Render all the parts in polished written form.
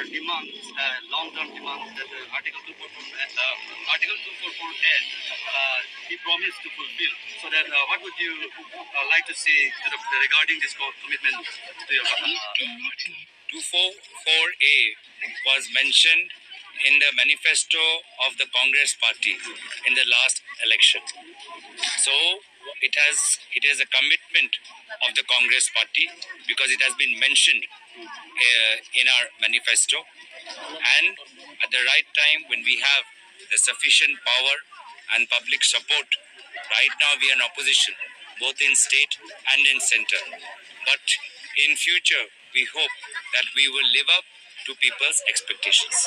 demands, long-term demands that Article 244A he promised to fulfill. So that what would you like to say regarding this commitment to your party? 244A was mentioned in the manifesto of the Congress party in the last election. So it is a commitment of the Congress party because it has been mentioned in our manifesto, and at the right time when we have the sufficient power and public support. Right now we are in opposition both in state and in center, but in future we hope that we will live up to people's expectations.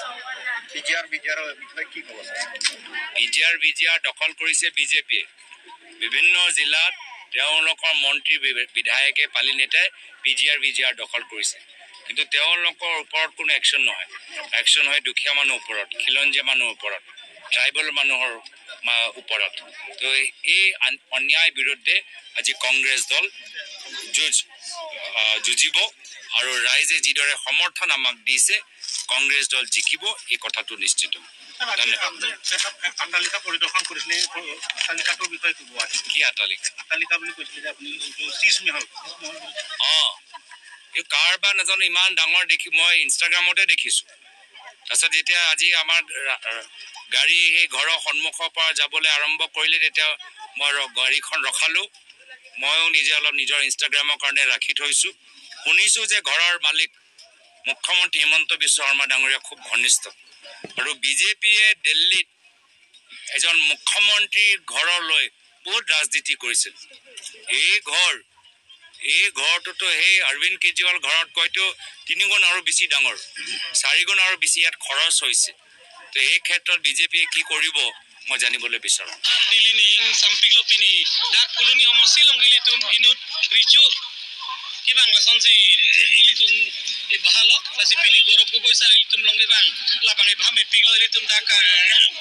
BGR দখল কৰিছে বিজেপিয়ে বিভিন্ন জিলাত তেওঁলোকৰ মন্ত্ৰী বিধায়কে পালি নেতাই বিজিআৰ দখল কৰিছে কিন্তু তেওঁলোকৰ ওপৰত কোনো একশন নহয় একশন হয় দুখীয়া মানুহৰ ওপৰত খিলঞ্জীয়া মানুহৰ ওপৰত ট্ৰাইবেল মানুহৰ ওপৰত তো এই অন্যায় বিৰুদ্ধে আজি কংগ্ৰেছ দল যুঁজিব আৰু ৰাইজে যিদৰে সমৰ্থন আমাক দিছে কংগ্ৰেছ দল জিকিব এই কথাটো নিশ্চিত আটালিকা পৰিদৰ্শন কৰিলে আটালিকাটোৰ বিষয়ে ক'ব কি আটালিকা বুলি কৈছিলে আপুনি চিজমিহল এই কাৰবা নাজানো ইমান ডাঙৰ দেখি মই ইনষ্টাগ্ৰামতে দেখিছোঁ তাৰপিছত যেতিয়া আজি আমাৰ গাড়ী সেই ঘৰৰ সন্মুখৰ পৰা যাবলৈ আৰম্ভ কৰিলে তেতিয়া মই গাড়ীখন ৰখালোঁ ময়ো নিজে অলপ নিজৰ ইনষ্টাগ্ৰামৰ কাৰণে ৰাখি থৈছোঁ শুনিছোঁ যে ঘৰৰ মালিক মুখ্যমন্ত্ৰী হিমন্ত বিশ্ব শৰ্মা ডাঙৰীয়া খুব ঘনিষ্ঠ আৰু বিজেপিয়ে দিল্লীত এজন মুখ্যমন্ত্ৰীৰ ঘৰলৈ বহুত ৰাজনীতি কৰিছিল এই ঘৰটোতো সেই অৰবিন্দ কেজৰিৱাল ঘৰত কৈতো 3 গুণ আৰু বেছি ডাঙৰ 4 গুণ আৰু বেছি ইয়াত খৰচ হৈছে তো এই ক্ষেত্ৰত বিজেপিয়ে কি কৰিব মই জানিবলৈ বিচাৰোঁ Nilining sampilo pini dak kuluni omosilong ilitum inut ricu kibang lason si ilitum ibahalo kasi pili gorob gugoy sa ilitum long ibang labang ibaham ipiglo ilitum dak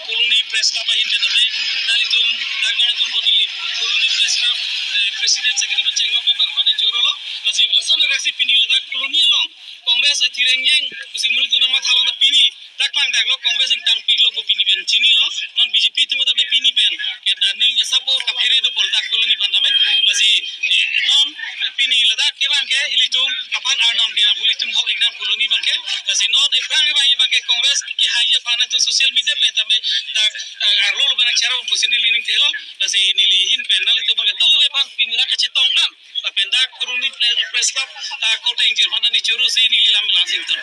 kuluni press club ahin diname dalitum dak manatum bonili kuluni press club president secretary chenglo member khone chorolo kasi lason rasi pini dak kuluni long Congress tirengeng kasi mulitu nama thalanda pini dak mang dak lo Congress ang tang piglo ko pini ben chini lo non BJP tu mutabe pini ben ke dani sabu kapire do poldak kuluni bandame kasi non pini lada ke bang ke ilitum apan arnam dia bulitum hok ignam kuluni bang ke kasi non ifang bang ke Congress ki haya pana tu social media pe tame dak arlo bang charo busini lining telo kasi nilihin penali tu bang to be bang pini la kachi tong am pendak kuluni press club kote injir mana ni churu si nilam langsing ton